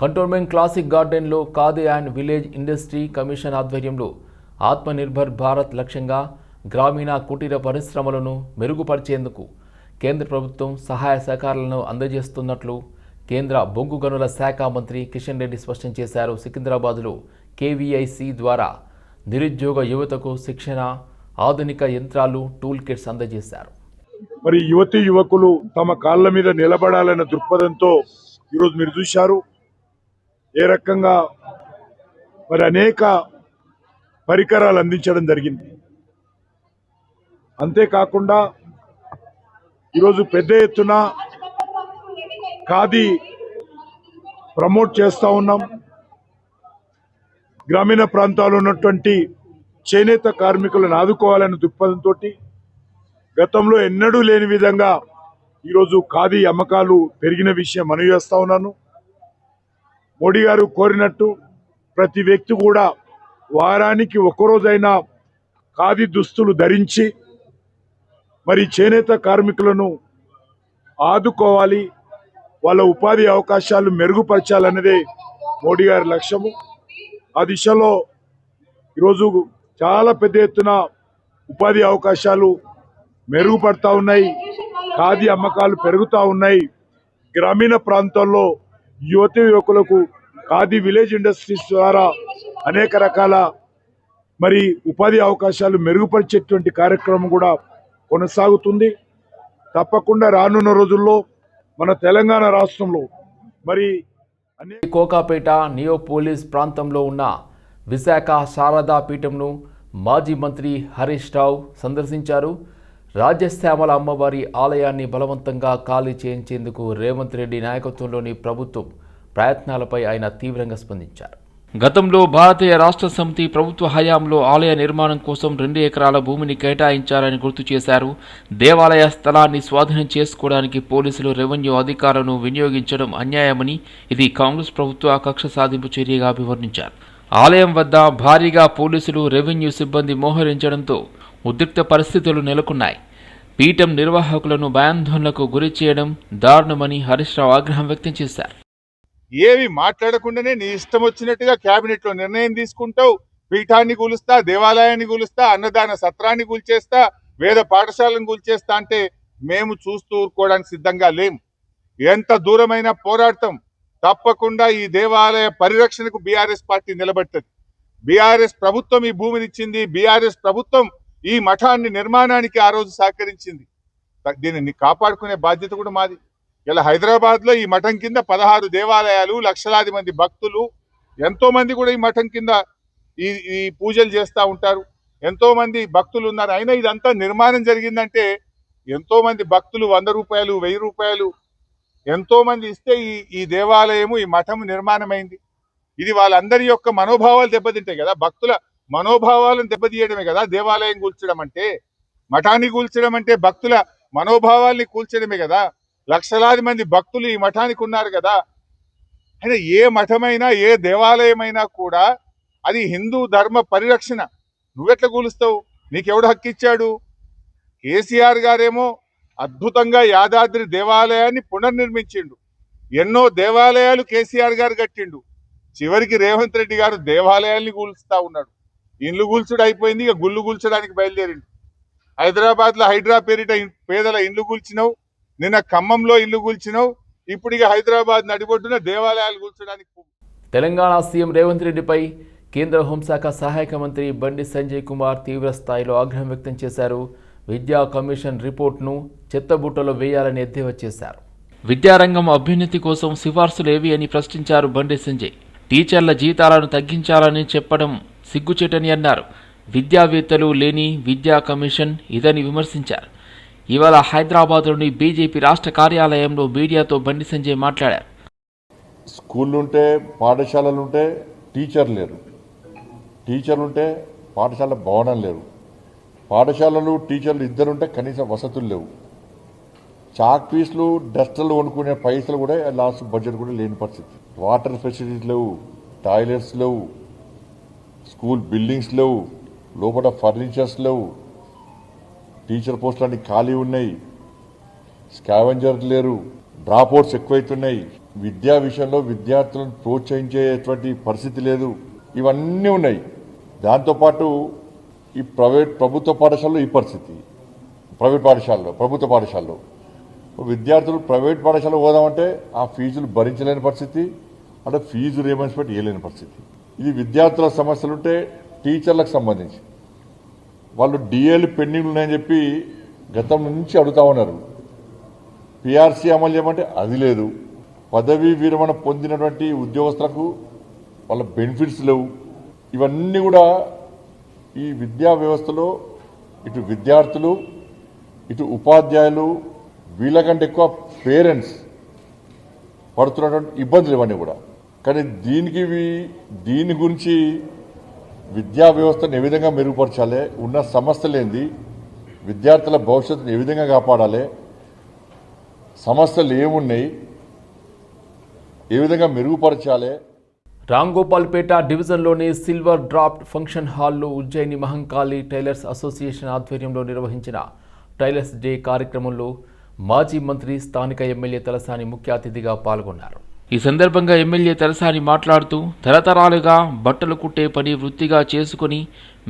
Cantonment classic గార్డెన్లో khadi and village industry commission ఆధ్వర్యంలో ఆత్మనిర్భర్ భారత్ లక్ష్యంగా గ్రామీణ కుటీర పరిశ్రమలను మెరుగుపరిచేందుకు కేంద్ర ప్రభుత్వం సహాయ సహకారాలను అందజేస్తున్నట్లు కేంద్ర బొగ్గు గనుల శాఖ మంత్రి కిషన్ రెడ్డి స్పష్టం చేశారు. సికింద్రాబాద్లో కేవీఐసి ద్వారా నిరుద్యోగ యువతకు శిక్షణ, ఆధునిక యంత్రాలు, టూల్ కిట్స్ అందజేశారు. మరి యువతి యువకులు తమ కాళ్ళ మీద నిలబడాలన్న దృక్పథంతో ఈరోజు మీరు చూశారు ఏ రకంగా మరి అనేక పరికరాలు అందించడం జరిగింది. అంతేకాకుండా ఈరోజు పెద్ద ఎత్తున ఖాదీ ప్రమోట్ చేస్తూ ఉన్నాం. గ్రామీణ ప్రాంతాల్లో ఉన్నటువంటి చేనేత కార్మికులను ఆదుకోవాలనే దృక్పథంతో గతంలో ఎన్నడూ లేని విధంగా ఈరోజు ఖాదీ అమ్మకాలు పెరిగిన విషయం మనవి చేస్తా ఉన్నాను. మోడీ గారు కోరినట్టు ప్రతి వ్యక్తి కూడా వారానికి ఒక్కరోజైనా ఖాదీ దుస్తులు ధరించి మరి చేనేత కార్మికులను ఆదుకోవాలి, వాళ్ళ ఉపాధి అవకాశాలు మెరుగుపరచాలన్నదే మోడీ గారి లక్ష్యము. ఆ దిశలో ఈరోజు చాలా పెద్ద ఎత్తున ఉపాధి అవకాశాలు మెరుగుపడతా ఉన్నాయి, ఖాదీ అమ్మకాలు పెరుగుతూ ఉన్నాయి. గ్రామీణ ప్రాంతాల్లో యువతి యువకులకు ఖాదీ విలేజ్ ఇండస్ట్రీస్ ద్వారా అనేక రకాల మరి ఉపాధి అవకాశాలు మెరుగుపరిచేటువంటి కార్యక్రమం కూడా కొనసాగుతుంది. తప్పకుండా రానున్న రోజుల్లో మన తెలంగాణ రాష్ట్రంలో మరి కోకాపేట నియోపోలిస్ ప్రాంతంలో ఉన్న విశాఖ శారదా పీఠంను మాజీ మంత్రి హరీష్ రావు సందర్శించారు. రాజశ్యామల అమ్మవారి ఆలయాన్ని బలవంతంగా ఖాళీ చేయించేందుకు రేవంత్ రెడ్డి నాయకత్వంలోని ప్రభుత్వం ప్రయత్నాలపై ఆయన తీవ్రంగా స్పందించారు. గతంలో భారతీయ రాష్ట్ర సమితి ప్రభుత్వ హయాంలో ఆలయ నిర్మాణం కోసం 2 ఎకరాల భూమిని కేటాయించారని గుర్తు చేశారు. దేవాలయ స్థలాన్ని స్వాధీనం చేసుకోవడానికి పోలీసులు రెవెన్యూ అధికారులను వినియోగించడం అన్యాయమని, ఇది కాంగ్రెస్ ప్రభుత్వ కక్ష సాధింపు చర్యగా అభివర్ణించారు. ఆలయం వద్ద భారీగా పోలీసులు, రెవెన్యూ సిబ్బంది మోహరించడంతో ఉద్రిక్త పరిస్థితులు నెలకొన్నాయి. పీఠం నిర్వాహకులను భయాందోళనకు గురి చేయడం దారుణమని హరీష్ రావు ఆగ్రహం వ్యక్తం చేశారు. ఏవి మాట్లాడకుండానే నీ ఇష్టం వచ్చినట్టుగా కేబినెట్ లో నిర్ణయం తీసుకుంటావు. పీఠాన్ని కూలుస్తా, దేవాలయాన్ని కూలుస్తా, అన్నదాన సత్రాన్ని కూల్చేస్తా, వేద పాఠశాలను కూల్చేస్తా అంటే మేము చూస్తూ ఊరుకోవడానికి సిద్ధంగా లేం. ఎంత దూరమైన పోరాటం తప్పకుండా ఈ దేవాలయ పరిరక్షణకు బీఆర్ఎస్ పార్టీ నిలబడుతుంది. బీఆర్ఎస్ ప్రభుత్వం ఈ భూమిని ఇచ్చింది. బీఆర్ఎస్ ప్రభుత్వం ఈ మఠాన్ని నిర్మాణానికి ఆ రోజు సహకరించింది. దీనిని కాపాడుకునే బాధ్యత కూడా మాది. ఇలా హైదరాబాద్ లో ఈ మఠం కింద 16 దేవాలయాలు, లక్షలాది మంది భక్తులు, ఎంతో మంది కూడా ఈ మఠం కింద ఈ పూజలు చేస్తూ ఉంటారు. ఎంతో మంది భక్తులు ఉన్నారు. అయినా ఇదంతా నిర్మాణం జరిగిందంటే ఎంతో మంది భక్తులు 100 రూపాయలు, 1000 రూపాయలు ఎంతో మంది ఇస్తే ఈ దేవాలయము, ఈ మఠము నిర్మాణమైంది. ఇది వాళ్ళందరి యొక్క మనోభావాలు దెబ్బతింటాయి కదా. భక్తుల మనోభావాలను దెబ్బతీయడమే కదా దేవాలయం కూల్చడం అంటే. మఠాన్ని కూల్చడం అంటే భక్తుల మనోభావాల్ని కూల్చడమే కదా. లక్షలాది మంది భక్తులు ఈ మఠానికి ఉన్నారు కదా. అయినా ఏ మఠమైనా, ఏ దేవాలయమైనా కూడా అది హిందూ ధర్మ పరిరక్షణ. నువ్వెట్లా కూలుస్తావు? నీకెవడు హక్కు ఇచ్చాడు? కేసీఆర్ గారేమో అద్భుతంగా యాదాద్రి దేవాలయాన్ని పునర్నిర్మించిండు. ఎన్నో దేవాలయాలు కేసీఆర్ గారు కట్టిండు. చివరికి రేవంత్ రెడ్డి గారు దేవాలయాల్ని కూల్చుతా ఉన్నాడు. ఇండ్లు కూల్చుడు అయిపోయింది, ఇక గుళ్ళు కూల్చడానికి బయలుదేరిండు. హైదరాబాద్ లో హైడ్రా పేరిట పేదల ఇండ్లు కూల్చినావు, నిన్న ఖమ్మంలో ఇల్లు కూల్చినావు, ఇప్పుడు ఇక హైదరాబాద్ నడిబొడ్డున దేవాలయాలు కూల్చడానికి. తెలంగాణ సీఎం రేవంత్ రెడ్డిపై కేంద్ర హోంశాఖ సహాయక మంత్రి బండి సంజయ్ కుమార్ తీవ్ర స్థాయిలో ఆగ్రహం వ్యక్తం చేశారు. విద్యా కమిషన్ రిపోర్టును చెత్తబుట్టలో వేయాలని ఎద్దేవా చేశారు. విద్యారంగం అభ్యున్నతి కోసం సిఫార్సులేవి అని ప్రశ్నించారు బండి సంజయ్. టీచర్ల జీతాలను తగ్గించాలని చెప్పడం సిగ్గుచేటని అన్నారు. విద్యావేత్తలు లేని విద్యా కమిషన్ ఇదని విమర్శించారు. ఇవాళ హైదరాబాద్లోని బీజేపీ రాష్ట్ర కార్యాలయంలో మీడియాతో బండి సంజయ్ మాట్లాడారు. స్కూళ్ళుంటే, పాఠశాలలుంటే టీచర్ లేరు, టీచర్లుంటే పాఠశాల భవనం లేరు, పాఠశాలలు టీచర్లు ఇద్దరుంటే కనీసం వసతులు లేవు, చాక్ పీస్లు డస్టర్లు కొనుక్కునే పైసలు కూడా లాస్ట్ బడ్జెట్ కూడా లేని పరిస్థితి, వాటర్ ఫెసిలిటీస్ లేవు, టాయిలెట్స్ లేవు, స్కూల్ బిల్డింగ్స్ లేవు, లోపల ఫర్నిచర్స్ లేవు, టీచర్ పోస్టులు అన్ని ఖాళీ ఉన్నాయి, స్కావెంజర్లు లేరు, డ్రాప్ అవుట్స్ ఎక్కువైతున్నాయి. విద్యా విషయంలో విద్యార్థులను ప్రోత్సహించేటువంటి పరిస్థితి లేదు. ఇవన్నీ ఉన్నాయి. దాంతోపాటు ఈ ప్రభుత్వ పాఠశాలలో ఈ పరిస్థితి, ప్రభుత్వ పాఠశాలలో విద్యార్థులు ప్రైవేట్ పాఠశాలలో పోదామంటే ఆ ఫీజులు భరించలేని పరిస్థితి, అంటే ఫీజు రియంబర్స్మెంట్ ఇవ్వలేని పరిస్థితి. ఇది విద్యార్థుల సమస్యలుంటే టీచర్లకు సంబంధించి వాళ్ళు డిఏలు పెండింగ్ ఉన్నాయని చెప్పి గతం నుంచి అడుగుతా ఉన్నారు. పిఆర్సీ అమలు చేయమంటే అది లేదు. పదవీ విరమణ పొందినటువంటి ఉద్యోగస్తులకు వాళ్ళ బెనిఫిట్స్ లేవు. ఇవన్నీ కూడా ఈ విద్యా వ్యవస్థలో ఇటు విద్యార్థులు ఇటు ఉపాధ్యాయులు వీళ్ళకంటే ఎక్కువ పేరెంట్స్ పడుతున్నటువంటి ఇబ్బందులు ఇవన్నీ కూడా. కానీ దీని గురించి విద్యా వ్యవస్థను ఏ విధంగా మెరుగుపరచాలి, ఉన్న సమస్యలు ఏంది, విద్యార్థుల భవిష్యత్తును ఏ విధంగా కాపాడాలి, సమస్యలు ఏమున్నాయి, ఏ విధంగా మెరుగుపరచాలి. రాంగోపాల్పేట డివిజన్లోని సిల్వర్ డ్రాఫ్ట్ ఫంక్షన్ హాల్లో ఉజ్జయిని మహంకాళి టైలర్స్ అసోసియేషన్ ఆధ్వర్యంలో నిర్వహించిన టైలర్స్ డే కార్యక్రమంలో మాజీ మంత్రి స్థానిక ఎమ్మెల్యే తలసాని ముఖ్య అతిథిగా పాల్గొన్నారు. ఈ సందర్భంగా ఎమ్మెల్యే తలసాని మాట్లాడుతూ తరతరాలుగా బట్టలు కుట్టే పని వృత్తిగా చేసుకుని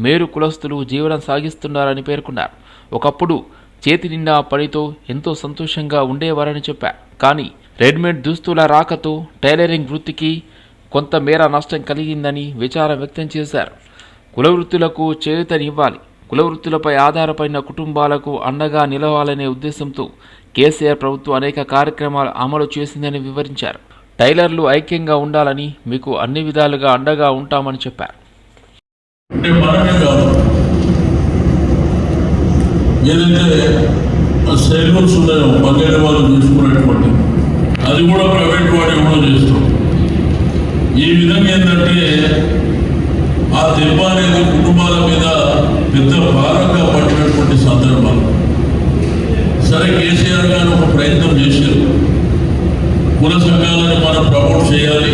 మేరు కులస్తులు జీవనం సాగిస్తున్నారని పేర్కొన్నారు. ఒకప్పుడు చేతి నిండా పనితో ఎంతో సంతోషంగా ఉండేవారని చెప్పారు. కానీ రెడీమేడ్ దుస్తుల రాకతో టైలరింగ్ వృత్తికి కొంతమేర నష్టం కలిగిందని విచారం వ్యక్తం చేశారు. కులవృత్తులకు చేయూతనివ్వాలి, కులవృత్తులపై ఆధారపడిన కుటుంబాలకు అండగా నిలవాలనే ఉద్దేశంతో కేసీఆర్ ప్రభుత్వం అనేక కార్యక్రమాలు అమలు చేసిందని వివరించారు. టైలర్లు ఐక్యంగా ఉండాలని, మీకు అన్ని విధాలుగా అండగా ఉంటామని చెప్పారు. అది కూడా ప్రైవేట్ వాడు ఎవరో చేస్తాం. ఈ విధంగా ఏంటంటే ఆ దెబ్బ అనేది కుటుంబాల మీద పెద్ద భారంగా పట్టినటువంటి సందర్భాలు. సరే, కేసీఆర్ గారు ఒక ప్రయత్నం చేశారు. కుల సంఘాలను మనం ప్రమోట్ చేయాలి,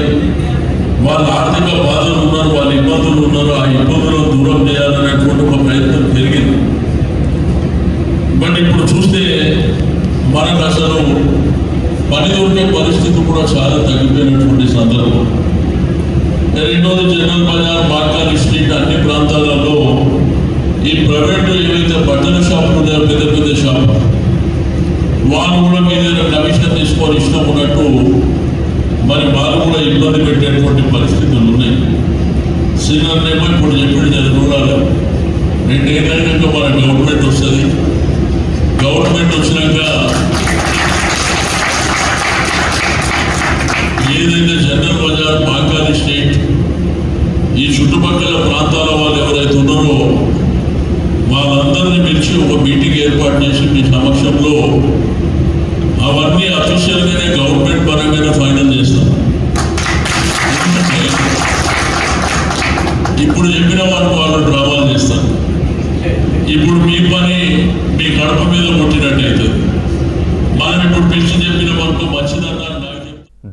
వాళ్ళ ఆర్థిక బాధలు ఉన్నారు, వాళ్ళ ఇబ్బందులు ఉన్నారు, ఆ ఇబ్బందులను దూరం చేయాలనేటువంటి ఒక ప్రయత్నం జరిగింది. బట్ ఇప్పుడు చూస్తే మనకు అసలు పని దొరికే పరిస్థితి కూడా చాలా తగ్గిపోయినటువంటి సందర్భం. రెండోది, జనరల్ బజార్, మార్కాలి స్ట్రీట్ అన్ని ప్రాంతాలలో ఈ ప్రైవేట్ ఏవైతే బట్టల షాపులు ఉన్నాయో, పెద్ద పెద్ద షాపు, వాళ్ళు కూడా మీద కమిషన్ తీసుకొని ఇష్టం ఉన్నట్టు మరి వాళ్ళు కూడా ఇబ్బంది పెట్టేటువంటి పరిస్థితులు ఉన్నాయి. సీనియర్నేమో ఇప్పుడు చెప్పిన చూడాలి, 2 ఏళ్ళైనాక మన గవర్నమెంట్ వస్తుంది. గవర్నమెంట్ వచ్చినాక ఏదైతే జనరల్ బజార్, మార్కాలి స్ట్రీట్ ఈ చుట్టుపక్కల ప్రాంతాల వాళ్ళు ఎవరైతే ఉన్నారో వాళ్ళందరినీ పిలిచి ఒక మీటింగ్ ఏర్పాటు చేసి మీ సమక్షంలో అవన్నీ అఫీషియల్గానే గవర్నమెంట్ పరంగానే ఫైనల్ చేస్తాం. ఇప్పుడు చెప్పిన వాళ్ళు డ్రామాలు చేస్తారు. ఇప్పుడు మీ పని మీ కడప మీద కొట్టినట్టు అవుతుంది. మనం ఇప్పుడు పిలిచి చెప్పిన వరకు మంచిదన్నారు.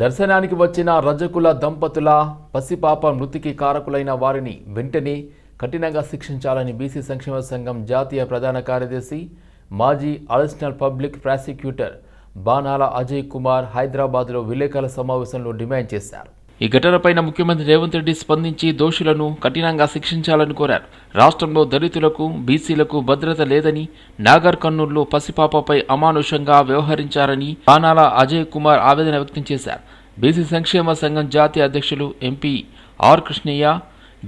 దర్శనానికి వచ్చిన రజకుల దంపతుల పసిపాప మృతికి కారకులైన వారిని వెంటనే కఠినంగా శిక్షించాలని బీసీ సంక్షేమ సంఘం జాతీయ ప్రధాన కార్యదర్శి, మాజీ additional public prosecutor Banala Ajay Kumar హైదరాబాద్లో విలేకరుల సమావేశంలో డిమాండ్ చేశారు. ఈ ఘటనపైన ముఖ్యమంత్రి రేవంత్ రెడ్డి స్పందించి దోషులను కఠినంగా శిక్షించాలని కోరారు. రాష్ట్రంలో దళితులకు, బీసీలకు భద్రత లేదని, నాగర్ కర్నూలులో పసిపాపపై అమానుషంగా వ్యవహరించారని బానాల అజయ్ కుమార్ ఆవేదన వ్యక్తం చేశారు. బీసీ సంక్షేమ సంఘం జాతీయ అధ్యక్షులు ఎంపీ ఆర్ కృష్ణయ్య,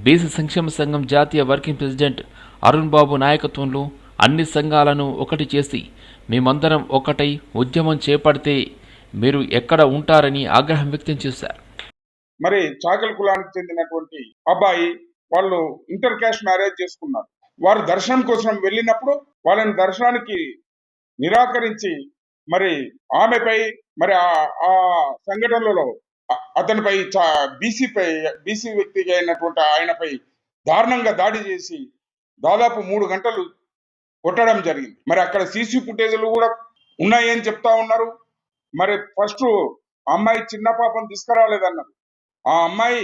బీసీ సంక్షేమ సంఘం జాతీయ వర్కింగ్ ప్రెసిడెంట్ అరుణ్ బాబు నాయకత్వంలో అన్ని సంఘాలను ఒకటి చేసి మేమందరం ఒకటై ఉద్యమం చేపడితే మీరు ఎక్కడ ఉంటారని ఆగ్రహం వ్యక్తం చేశారు. మరి చాకలి కులానికి చెందినటువంటి అబ్బాయి వాళ్ళు ఇంటర్ క్యాస్ట్ మ్యారేజ్ చేసుకున్నారు. వారు దర్శనం కోసం వెళ్ళినప్పుడు వాళ్ళని దర్శనానికి నిరాకరించి మరి ఆమెపై మరి ఆ సంఘటనలలో అతనిపై బీసీ వ్యక్తిగా అయినటువంటి ఆయనపై దారుణంగా దాడి చేసి దాదాపు 3 గంటలు కొట్టడం జరిగింది. మరి అక్కడ సీసీ ఫుటేజ్లు కూడా ఉన్నాయని చెప్తా ఉన్నారు. మరి ఫస్ట్ అమ్మాయి చిన్న పాపను తీసుకురాలేదన్నారు. ఆ అమ్మాయి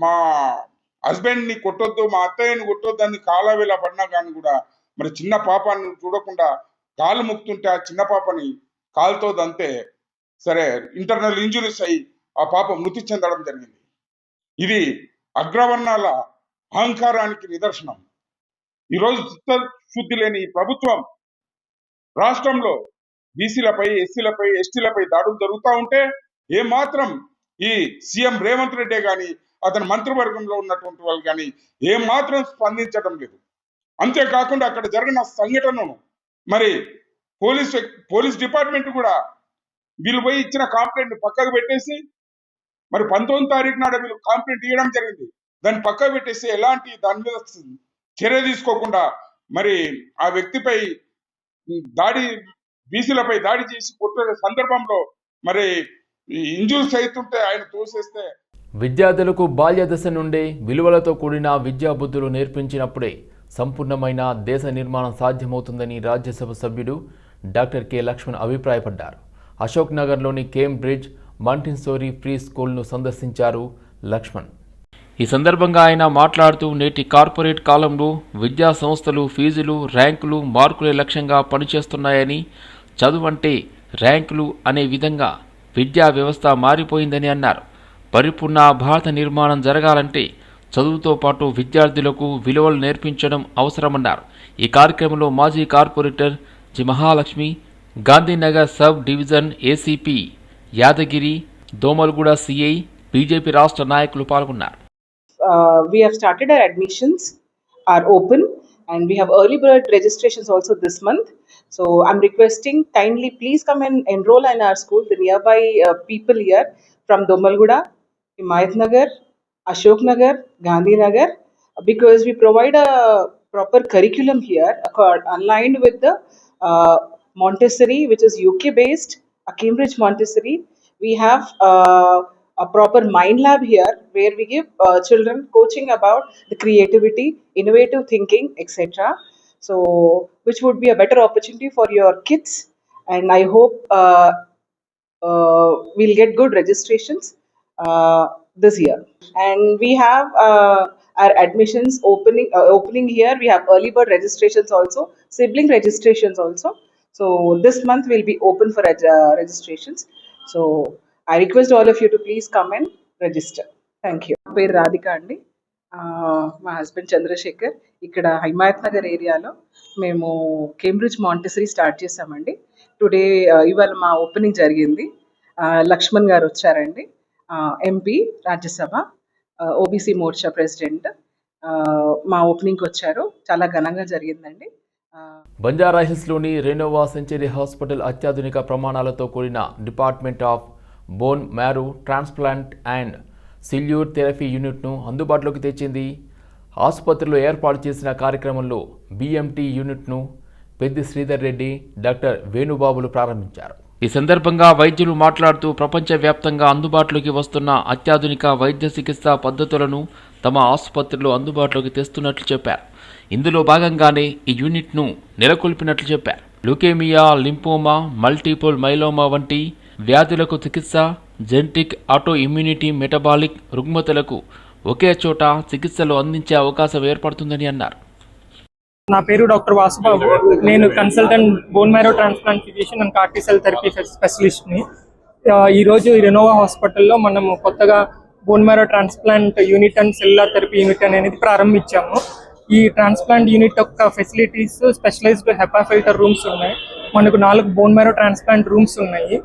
మా హస్బెండ్ ని కొట్టొద్దు, మా అత్తయ్యని కొట్టొద్దు అని కాలవేళ పడినా కానీ కూడా మరి చిన్న పాపని చూడకుండా కాలు ముక్తుంటే ఆ చిన్న పాపని కాలుతో దంతే సరే ఇంటర్నల్ ఇంజురీస్ అయ్యి ఆ పాప మృతి చెందడం జరిగింది. ఇది అగ్రవర్ణాల అహంకారానికి నిదర్శనం. ఈరోజు చిత్తశుద్ధి లేని ఈ ప్రభుత్వం రాష్ట్రంలో బీసీలపై, ఎస్సీలపై, ఎస్టీలపై దాడులు జరుగుతూ ఉంటే ఏమాత్రం ఈ సీఎం రేవంత్ రెడ్డి కానీ అతని మంత్రివర్గంలో ఉన్నటువంటి వాళ్ళు కానీ ఏమాత్రం స్పందించడం లేదు. అంతేకాకుండా అక్కడ జరిగిన సంఘటనను మరి పోలీస్ డిపార్ట్మెంట్ కూడా వీళ్ళు పోయి ఇచ్చిన కంప్లైంట్ పక్కకు పెట్టేసి మరి 19వ తారీఖు నాడు వీళ్ళు కంప్లైంట్ ఇవ్వడం జరిగింది. దాన్ని పక్కకు పెట్టేసి ఎలాంటి దాని మీద చర్య తీసుకోకుండా మరి ఆ వ్యక్తిపై బీసీలపై దాడి చేసి కొట్టే సందర్భంలో మరి ఇంజూరీస్ అవుతుంటే ఆయన తోసేస్తే విద్యార్థులకు బాల్య దశ నుండే విలువలతో కూడిన విద్యాబుద్ధులు నేర్పించినప్పుడే సంపూర్ణమైన దేశ నిర్మాణం సాధ్యమవుతుందని రాజ్యసభ సభ్యుడు డాక్టర్ కె లక్ష్మణ్ అభిప్రాయపడ్డారు. అశోక్ నగర్లోని కేంబ్రిడ్జ్ మాంటిసోరీ ప్రీ స్కూల్ను సందర్శించారు లక్ష్మణ్. ఈ సందర్భంగా ఆయన మాట్లాడుతూ నేటి కార్పొరేట్ కాలంలో విద్యా సంస్థలు ఫీజులు, ర్యాంకులు, మార్కులే లక్ష్యంగా పనిచేస్తున్నాయని, చదువు అంటే ర్యాంకులు అనే విధంగా విద్యా వ్యవస్థ మారిపోయిందని అన్నారు. పరిపూర్ణ భారత నిర్మాణం జరగాలంటే చదువుతో పాటు విద్యార్థులకు విలువలు నేర్పించడం అవసరమన్నారు. ఈ కార్యక్రమంలో మాజీ corporator G Mahalakshmi, Gandhinagar sub division ACP Yadagiri, Domalguda CI, BJP రాష్ట్ర నాయకులు పాల్గొన్నారు. We have started our admissions are open and we have early bird registrations also this month. So I'm requesting kindly please come and enroll in our school. The nearby people here from Domalguda, Himayat Nagar, Ashok Nagar, Gandhi Nagar, because we provide a proper curriculum here aligned with the Montessori, which is UK based, a Cambridge Montessori. We have a proper mind lab here where we give children coaching about the creativity, innovative thinking, etc. So which would be a better opportunity for your kids, and I hope we'll get good registrations this year. And we have our admissions opening here. We have early bird registrations also, sibling registrations also. So this month will be open for registrations. So I request all of you to please come and register. Thank you. నా పేరు రాధిక అండి. మా husband Chandrasekhar. ఇక్కడ హిమాయత్ నగర్ ఏరియాలో మేము Cambridge Montessori start చేసామండి. Today ఇవాళ మా ఓపెనింగ్ జరిగింది. లక్ష్మణ్ గారు వచ్చారండి, MP, Rajya Sabha, OBC Morcha president. మా ఓపెనింగ్కి వచ్చారు. చాలా ఘనంగా జరిగిందండి. బంజారాహిల్స్లోని రెనోవా సెంచరీ హాస్పిటల్ అత్యాధునిక ప్రమాణాలతో కూడిన department of bone marrow transplant and salute therapy యూనిట్ను అందుబాటులోకి తెచ్చింది. ఆసుపత్రిలో ఏర్పాటు చేసిన కార్యక్రమంలో బీఎంటీ యూనిట్ను పెద్ది శ్రీధర్ రెడ్డి, డాక్టర్ వేణుబాబులు ప్రారంభించారు. ఈ సందర్భంగా వైద్యులు మాట్లాడుతూ ప్రపంచవ్యాప్తంగా అందుబాటులోకి వస్తున్న అత్యాధునిక వైద్య చికిత్సా పద్ధతులను తమ ఆసుపత్రిలో అందుబాటులోకి తెస్తున్నట్లు చెప్పారు. ఇందులో భాగంగానే ఈ యూనిట్ను నెలకొల్పినట్లు చెప్పారు. లుకేమియా, లింపోమా, మల్టిపుల్ మైలోమా వంటి వ్యాధులకు చికిత్స, జెనెటిక్, ఆటో ఇమ్యూనిటీ, మెటబాలిక్ రుగ్మతలకు ఒకే చోట చికిత్సలు అందించే అవకాశం ఏర్పడుతుందని అన్నారు. నా పేరు డాక్టర్ వాసుబాబు. నేను consultant bone marrow transplant physician and CAR T cell therapy స్పెషలిస్ట్ని. ఈరోజు రెనోవా హాస్పిటల్లో మనము కొత్తగా bone marrow transplant unit and cellular therapy unit అనేది ప్రారంభించాము. ఈ ట్రాన్స్ప్లాంట్ యూనిట్ యొక్క facilities specialized HEPA filter rooms ఉన్నాయి. మనకు 4 బోన్ మ్యారో ట్రాన్స్ప్లాంట్ రూమ్స్ ఉన్నాయి.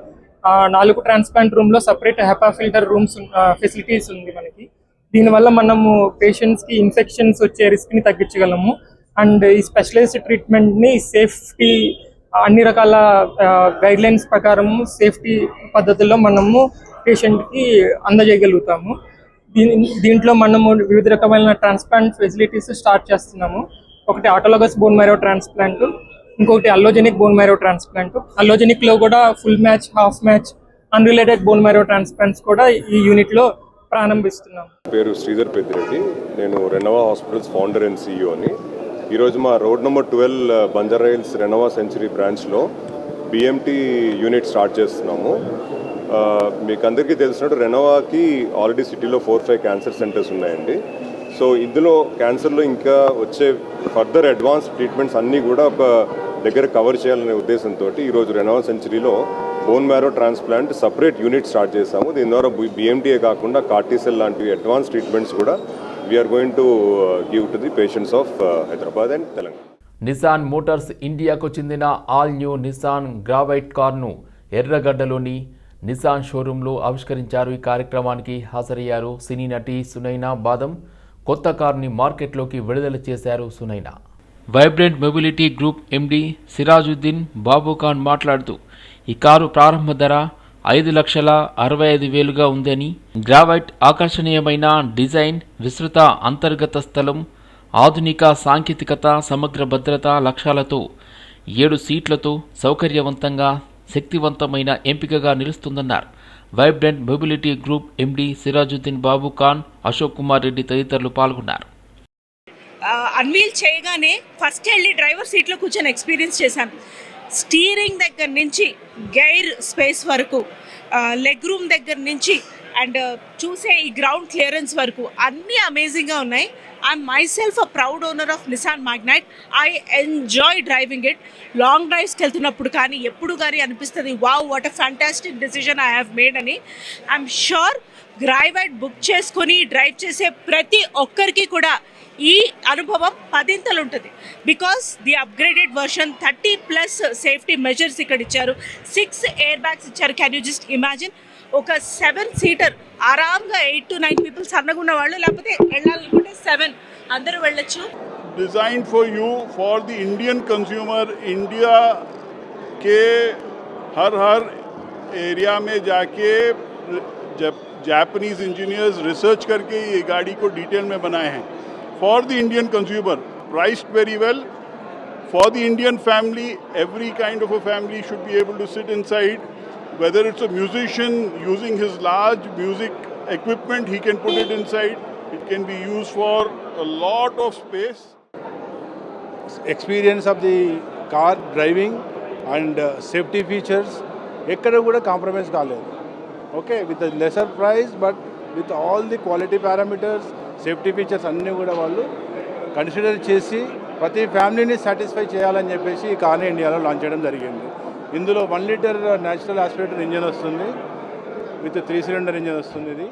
4 ట్రాన్స్ప్లాంట్ రూమ్లో separate HEPA filter rooms facilities ఉంది మనకి. దీనివల్ల మనము పేషెంట్స్కి ఇన్ఫెక్షన్స్ వచ్చే రిస్క్ని తగ్గించగలము. అండ్ ఈ స్పెషలైజ్డ్ ట్రీట్మెంట్ని సేఫ్టీ అన్ని రకాల గైడ్లైన్స్ ప్రకారము సేఫ్టీ పద్ధతుల్లో మనము పేషెంట్కి అందజేయగలుగుతాము. దీంట్లో మనము వివిధ రకమైన ట్రాన్స్ప్లాంట్ ఫెసిలిటీస్ స్టార్ట్ చేస్తున్నాము. ఒకటి ఆటోలగస్ బోన్ మ్యారో ట్రాన్స్ప్లాంట్, ఇంకొకటి అల్లోజెనిక్ బోన్ మ్యారో ట్రాన్స్ప్లాంట్. అల్లోజెనిక్లో కూడా full match, half match, unrelated bone marrow transplants కూడా ఈ యూనిట్లో ప్రారంభిస్తున్నాం. పేరు శ్రీధర్ పెద్దిరెడ్డి. నేను రెనోవా హాస్పిటల్స్ ఫౌండర్ అండ్ సిఇఓని. ఈరోజు మా road number 12 Banjara Hills Renova century బ్రాంచ్లో బిఎంటీ యూనిట్ స్టార్ట్ చేస్తున్నాము. మీకు అందరికీ తెలిసినట్టు రెనోవాకి ఆల్రెడీ సిటీలో 4-5 క్యాన్సర్ సెంటర్స్ ఉన్నాయండి. సో ఇందులో క్యాన్సర్లో ఇంకా వచ్చే ఫర్దర్ అడ్వాన్స్ ట్రీట్మెంట్స్ అన్నీ కూడా ఒక దగ్గర కవర్ చేయాలనే ఉద్దేశంతో ఈరోజు రెనోవా సెంచరీలో bone marrow transplant separate unit start చేశాము. దీని ద్వారా బిఎంటీఏ కాకుండా కార్టీసెల్ లాంటివి అడ్వాన్స్ ట్రీట్మెంట్స్ కూడా we're going to give to the patients of Hyderabad and Telangana. Nissan Motors ఇండియాకు చెందిన ఆల్ న్యూ నిసాన్ గ్రావైట్ కార్ను ఎర్రగడ్డలోని నిసాన్ షోరూంలో ఆవిష్కరించారు. ఈ కార్యక్రమానికి హాజరయ్యారు సినీ నటి సునైనా బాదం. కొత్త కార్ని మార్కెట్లోకి విడుదల చేశారు Sunaina. Vibrant Mobility Group MD Sirajuddin Babukhan మాట్లాడుతూ ఈ కారు ప్రారంభ ధర 5,65,000 ఉందని, గ్రావైట్ ఆకర్షణీయమైన డిజైన్, విస్తృత అంతర్గత స్థలం, ఆధునిక సాంకేతికత, సమగ్ర భద్రత లక్ష్యాలతో 7 సీట్లతో సౌకర్యవంతంగా శక్తివంతమైన ఎంపికగా నిలుస్తుందన్నారు. Vibrant Mobility Group MD Sirajuddin Babukhan, Ashok Kumar Reddy తదితరులు పాల్గొన్నారు. అన్వీల్ చేయగానే ఫస్ట్ వెళ్ళి డ్రైవర్ సీట్లో కూర్చొని ఎక్స్పీరియన్స్ చేశాను. స్టీరింగ్ దగ్గర నుంచి గైర్ స్పేస్ వరకు, లెగ్ రూమ్ దగ్గర నుంచి అండ్ చూసే ఈ గ్రౌండ్ క్లియరెన్స్ వరకు అన్నీ అమేజింగ్గా ఉన్నాయి. I'm myself a proud owner of Nissan Magnite. I enjoy driving it. Long డ్రైవ్స్కి వెళ్తున్నప్పుడు కానీ ఎప్పుడు కానీ అనిపిస్తుంది, wow what a fantastic decision I have made అని. ఐఎమ్ షూర్ గ్రావైట్ బుక్ చేసుకొని డ్రైవ్ చేసే ప్రతి ఒక్కరికి కూడా ఈ అనుభవం 10 ఉంటుంది. Because the upgraded version 30+ safety measures ఇక్కడ ఇచ్చారు. 6 ఎయిర్ బ్యాగ్స్ ఇచ్చారు. క్యాన్ యూ జస్ట్ ఇమాజిన్ ఒక 7 సీటర్ ఆరామ్గా 8 to 9 పీపుల్ సన్నగున్న వాళ్ళు, లేకపోతే వెళ్ళాలనుకుంటే 7 అందరూ వెళ్ళొచ్చు. Design for you for the Indian consumer. India के हर एरिया में जाके जब जापानीज़ इंजीनियर्स रिसर्च करके ये गाड़ी को डिटेल में बनाए हैं for the Indian consumer, priced very well for the Indian family. Every kind of a family should be able to sit inside. Whether it's a musician using his large music equipment, he can put it inside. It can be used for a lot of space. Experience of the car driving and safety features, ekkada kuda compromise kaaledu. Okay, with a lesser price but with all the quality parameters, safety features anni kuda vallu consider chesi prati family ni satisfy cheyalani cheppesi ee car ni India lo launch cheyadam jarigindi. ఇందులో 1 litre natural aspirator engine వస్తుంది, with 3 cylinder engine వస్తుంది. ఇది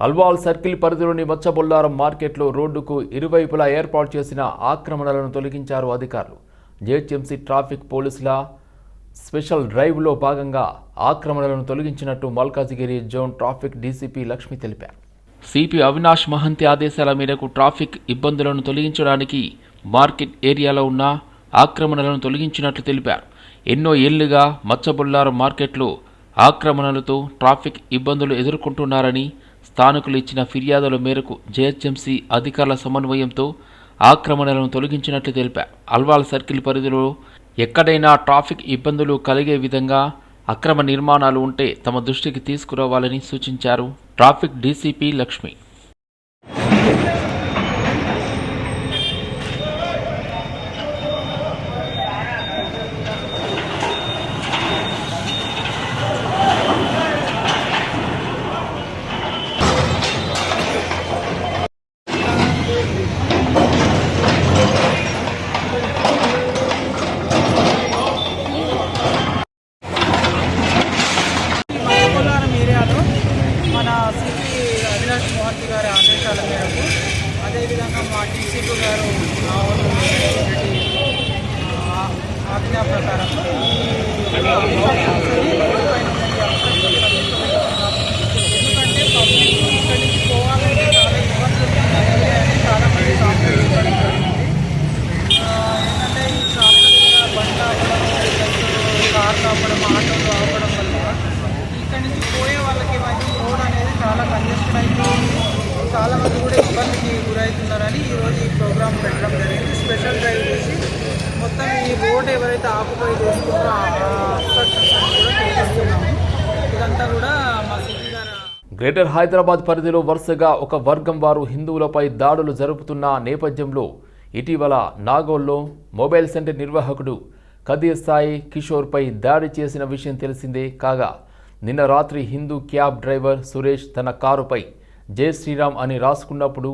Alwal circle పరిధిలోని మచ్చబొల్లారం మార్కెట్లో రోడ్డుకు ఇరువైపులా ఏర్పాటు చేసిన ఆక్రమణలను తొలగించారు అధికారులు. జిహెచ్ఎంసీ ట్రాఫిక్ పోలీసుల స్పెషల్ డ్రైవ్లో భాగంగా ఆక్రమణలను తొలగించినట్టు Malkajgiri zone traffic DCP Lakshmi తెలిపారు. సిపి అవినాష్ మహంతి ఆదేశాల మేరకు ట్రాఫిక్ ఇబ్బందులను తొలగించడానికి మార్కెట్ ఏరియాలో ఉన్న ఆక్రమణలను తొలగించినట్లు తెలిపారు. ఎన్నో ఏళ్లుగా మచ్చబొల్లారం మార్కెట్లో ఆక్రమణలతో ట్రాఫిక్ ఇబ్బందులు ఎదుర్కొంటున్నారని, స్థానికులు ఇచ్చిన ఫిర్యాదుల మేరకు జిహెచ్ఎంసీ అధికారుల సమన్వయంతో ఆక్రమణలను తొలగించినట్లు తెలిపారు. అల్వాల్ సర్కిల్ పరిధిలో ఎక్కడైనా ట్రాఫిక్ ఇబ్బందులు కలిగే విధంగా అక్రమ నిర్మాణాలు ఉంటే తమ దృష్టికి తీసుకురావాలని సూచించారు ట్రాఫిక్ డీసీపీ లక్ష్మి. అదేవిధంగా మా డీసీపీ గారు ఆజ్ఞా ప్రకారం ఎందుకంటే పబ్లిక్ ఇక్కడి నుంచి పోవాలంటే చాలా ఇబ్బందులు చాలా మంది సాఫ్ట్వేర్ ఇవ్వడం జరిగింది. ఏంటంటే ఈ సాఫ్ట్వేర్ బండ్లు ఆపడం, కార్లు ఆపడం, ఆటోలు ఆపడం వల్ల ఇక్కడి నుంచి పోయే వాళ్ళకి రోడ్ అనేది చాలా కంజెస్టెడ్ అయిపోయింది. చాలా మంది కూడా ఇబ్బందికి గురవుతున్నారని ఈరోజు ఈ ప్రోగ్రామ్ పెట్టడం జరిగింది. స్పెషల్ డ్రైవ్ చేసి మొత్తం ఈ రోడ్ ఎవరైతే ఆక్యుపై చేస్తున్నారో అబ్స్ట్రక్షన్స్ కూడా తొలగిస్తున్నాము. ఇదంతా కూడా మా సిటీ గారు. గ్రేటర్ హైదరాబాద్ పరిధిలో వరుసగా ఒక వర్గం వారు హిందువులపై దాడులు జరుపుతున్న నేపథ్యంలో ఇటీవల నాగోల్లో మొబైల్ సెంటర్ నిర్వాహకుడు కదీర్ సాయి కిషోర్పై దాడి చేసిన విషయం తెలిసిందే. కాగా నిన్న రాత్రి హిందూ క్యాబ్ డ్రైవర్ సురేష్ తన కారుపై జై శ్రీరామ్ అని రాసుకున్నప్పుడు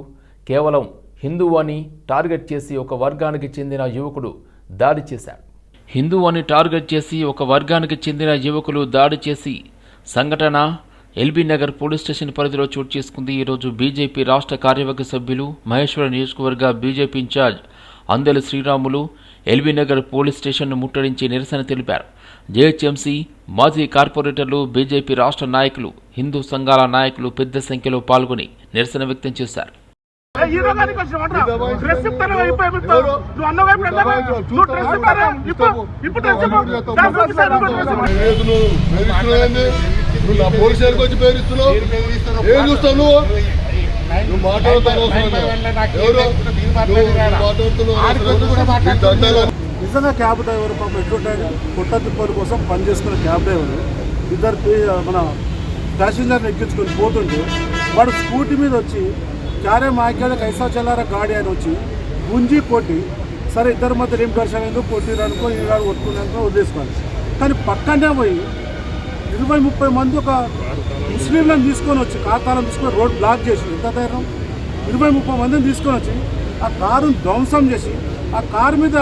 కేవలం హిందువు అని టార్గెట్ చేసి ఒక వర్గానికి చెందిన యువకుడు దాడి చేశాడు. హిందూ అని టార్గెట్ చేసి ఒక వర్గానికి చెందిన యువకులు దాడి చేసి సంఘటన ఎల్బీ నగర్ పోలీస్ స్టేషన్ పరిధిలో చోటు చేసుకుంది. ఈరోజు బీజేపీ రాష్ట్ర కార్యవర్గ సభ్యులు మహేశ్వర నియోజకవర్గ BJP in charge Andela Sriramulu LB Nagar police స్టేషన్ను ముట్టడించి నిరసన తెలిపారు. జేహెచ్ఎంసీ మాజీ కార్పొరేటర్లు, బీజేపీ రాష్ట్ర నాయకులు, హిందూ సంఘాల నాయకులు పెద్ద సంఖ్యలో పాల్గొని నిరసన వ్యక్తం చేశారు. నిజంగా క్యాబ్ డ్రైవర్ పాపం ఎట్లుంటాయి, పుట్టతిప్పల కోసం పనిచేసుకున్న క్యాబ్ డ్రైవర్ ఇద్దరు మన ప్యాసింజర్ని ఎక్కించుకొని పోతుంటే వాడు స్కూటీ మీద వచ్చి క్యారే మాకేడ కైసా చల్లారా గాడి అని వచ్చి గుంజి కొట్టి, సరే ఇద్దరి మధ్య ఏం ఘర్షణ అయిందో కొట్టిరనుకో ఈనాడు కొట్టుకున్నానుకో వదిలేసుకోవాలి. కానీ పక్కనే పోయి 20-30 మంది ఒక ముస్లింలను తీసుకొని వచ్చి ఖాతాలను తీసుకొని రోడ్ బ్లాక్ చేసి, ఎంత ధైర్యం, 20-30 మందిని తీసుకొని వచ్చి ఆ కారును ధ్వంసం చేసి, ఆ కారు మీద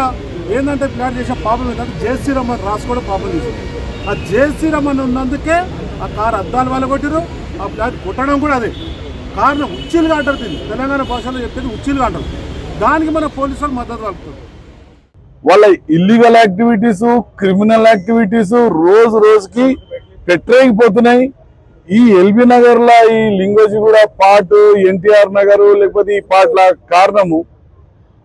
ఏంటంటే ప్లాట్ చేసే పాపం ఏంటంటే జై శ్రీరామ్ అని రాసుకోవడం పాపం చేసింది. ఆ జై శ్రీరామ్ అని ఉన్నందుకే ఆ కారు అద్దాలు వాళ్ళ కొట్టిరు, ఆ ప్లాట్ కొట్టడం కూడా అదే. కారును ఉచ్చిలుగా అంటారు, తెలంగాణ భాషలో చెప్పేది ఉచ్చిలుగా అంటారు. దానికి మన పోలీసులు మద్దతు పలుకుతారు. వాళ్ళ ఇల్లీగల్ యాక్టివిటీస్, క్రిమినల్ యాక్టివిటీస్ రోజు రోజుకి పెట్టరేగిపోతున్నాయి. ఈ ఎల్బీ నగర్ లా ఈ లింగోజిగూడ పార్ట్, ఎన్టీఆర్ నగర్ లేకపోతే ఈ పార్ట్ల కారణము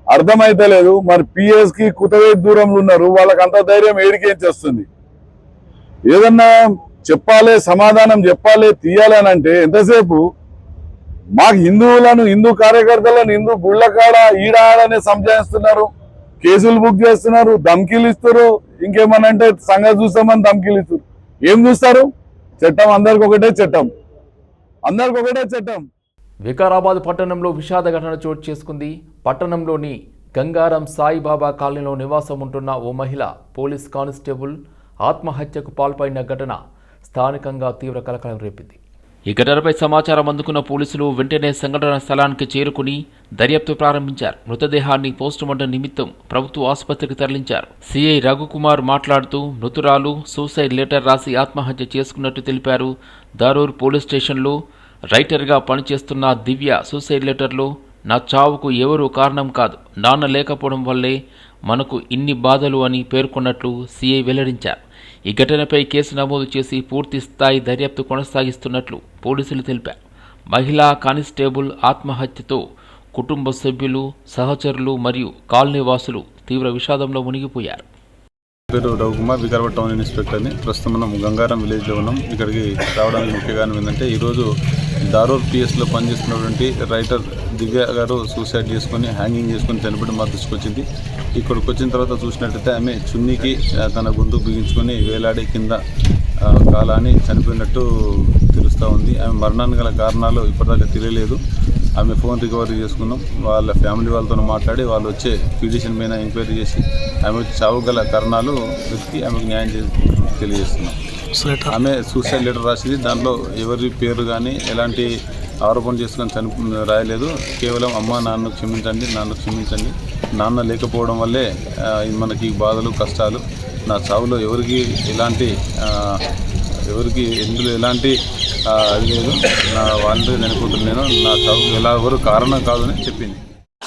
అర్థమైతలేదు. మరి పిఎస్ కి కుతవే దూరంలో ఉన్నారు, వాళ్ళకి అంత ధైర్యం ఏడికేం చేస్తుంది? ఏదన్నా చెప్పాలి, సమాధానం చెప్పాలి, తీయాలి అని అంటే ఎంతసేపు మాకు హిందువులను, హిందూ కార్యకర్తలను హిందూ గుళ్ళ కాడ ఈడాడని సంజాయిస్తున్నారు, కేసులు బుక్ చేస్తున్నారు, ధమ్కీలు ఇస్తారు. ఇంకేమనంటే సంగతి చూస్తామని ధమ్కీలు ఇస్తారు. ఏం చూస్తారు? చట్టం అందరికి ఒకటే చట్టం, అందరికి ఒకటే చట్టం. వికారాబాద్ పట్టణంలో విషాద ఘటన చోటు చేసుకుంది. పట్టణంలోని గంగారం సాయిబాబా కాలనీలో నివాసం ఉంటున్న ఓ మహిళ పోలీస్ కానిస్టేబుల్ ఆత్మహత్యకు పాల్పడిన ఘటన స్థానికంగా తీవ్ర కలకలం రేపింది. ఈ ఘటనపై సమాచారం అందుకున్న పోలీసులు వెంటనే సంఘటన స్థలానికి చేరుకుని దర్యాప్తు ప్రారంభించారు. మృతదేహాన్ని పోస్టుమార్టం నిమిత్తం ప్రభుత్వ ఆసుపత్రికి తరలించారు. సిఐ రఘుకుమార్ మాట్లాడుతూ మృతురాలు సూసైడ్ లెటర్ రాసి ఆత్మహత్య చేసుకున్నట్టు తెలిపారు. దారూర్ పోలీస్ స్టేషన్లో రైటర్గా పనిచేస్తున్న దివ్య సూసైడ్ లెటర్లో నా చావుకు ఎవరూ కారణం కాదు, నాన్న లేకపోవడం వల్లే మనకు ఇన్ని బాధలు అని పేర్కొన్నట్లు సిఐ వెల్లడించారు. ఈ ఘటనపై కేసు నమోదు చేసి పూర్తి స్థాయి దర్యాప్తు కొనసాగిస్తున్నట్లు పోలీసులు తెలిపారు. మహిళా కానిస్టేబుల్ ఆత్మహత్యతో కుటుంబ సభ్యులు, సహచరులు మరియు కాలనీ వాసులు తీవ్ర విషాదంలో మునిగిపోయారు. పేరు రఘుకుమార్, వికారాబాద్ టౌన్ ఇన్స్పెక్టర్ని. ప్రస్తుతం మనం గంగారం విలేజ్లో ఉన్నాం. ఇక్కడికి రావడానికి ముఖ్య కారణం ఏంటంటే ఈరోజు దారూర్ పిఎస్లో పనిచేస్తున్నటువంటి రైటర్ దివ్య గారు సూసైడ్ చేసుకొని హ్యాంగింగ్ చేసుకొని చనిపోవడం మా దృష్టికి వచ్చింది. ఇక్కడికి వచ్చిన తర్వాత చూసినట్టయితే ఆమె చున్నీకి తన గొంతు బిగించుకొని వేలాడే కింద కాలాన్ని చనిపోయినట్టు తెలుస్తూ ఉంది. ఆమె మరణానికి గల కారణాలు ఇప్పటిదాకా తెలియలేదు. ఆమె ఫోన్ రికవరీ చేసుకున్నాం. వాళ్ళ ఫ్యామిలీ వాళ్ళతో మాట్లాడి వాళ్ళు వచ్చే పిటిషన్ మీద ఎంక్వైరీ చేసి ఆమె చావు గల కారణాలు వెతికి ఆమెకు న్యాయం తెలియజేస్తున్నాం. ఆమె సూసైడ్ లెటర్ రాసింది. దాంట్లో ఎవరి పేరు కానీ ఎలాంటి ఆరోపణ చేసుకొని రాయలేదు. కేవలం అమ్మ నాన్నకు క్షమించండి, నాన్నకు క్షమించండి, నాన్న లేకపోవడం వల్లే మనకి బాధలు కష్టాలు, నా చావులో ఎవరికి ఎందులో ఎలాంటి అది లేదు, నా వాళ్ళని నెనపోతుంది, నేను నా చావుకు ఎవరు కారణం కాదు అని చెప్పింది.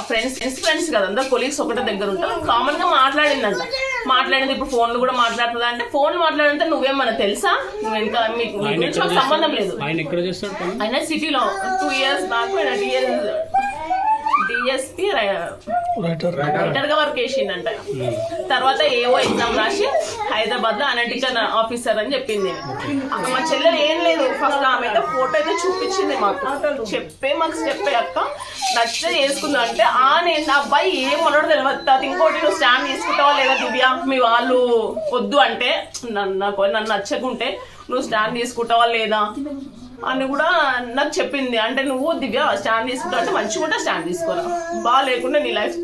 ఫ్రెండ్స్ కదా, అందరు కొలీగ్స్ ఒకటే దగ్గర ఉంటారు. కామన్ గా మాట్లాడింది ఇప్పుడు ఫోన్లు కూడా మాట్లాడుతుందా అంటే ఫోన్ మాట్లాడంటే నువ్వేమన్నా తెలుసా, నువ్వు ఇంకా మీకు సంబంధం లేదు. ఆయన సిటీలో 2 years నాకు డిఎస్పీ రైటర్ గా వర్క్ చేసిండంట. తర్వాత ఏవో ఎగ్జామ్ రాసి హైదరాబాద్ లో అనలిటికల్ ఆఫీసర్ అని చెప్పింది. మా చెల్లెలు ఏం లేదు, ఫస్ట్ ఆమె అయితే ఫోటో అయితే చూపించింది మాకు, మాకు చెప్పే అక్క నచ్చితే చేసుకుందాం అంటే నేను అబ్బాయి ఏం మనోడు తెలియదు. ఇంకోటి నువ్వు స్టాండ్ తీసుకుంటావా లేదా దివ్య, మీ వాళ్ళు వద్దు అంటే నన్ను నచ్చకుంటే నువ్వు స్టాండ్ తీసుకుంటావా లేదా అని కూడా నాకు చెప్పింది. అంటే నువ్వు దివ్య స్టాండ్ తీసుకుంటావు అంటే మంచిగా స్టాండ్ తీసుకోరా, బాగా లేకుండా నీ లైఫ్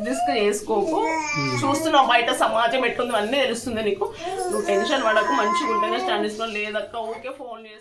రిస్క్ చేసుకోకు, చూస్తున్నావు బయట సమాజం ఎట్లుంది అన్నీ తెలుస్తుంది నీకు, నువ్వు టెన్షన్ పడకు, మంచిగా ఉంటేనే స్టాండ్ తీసుకున్నావు, లేదక్క ఊరికే ఫోన్ చేసి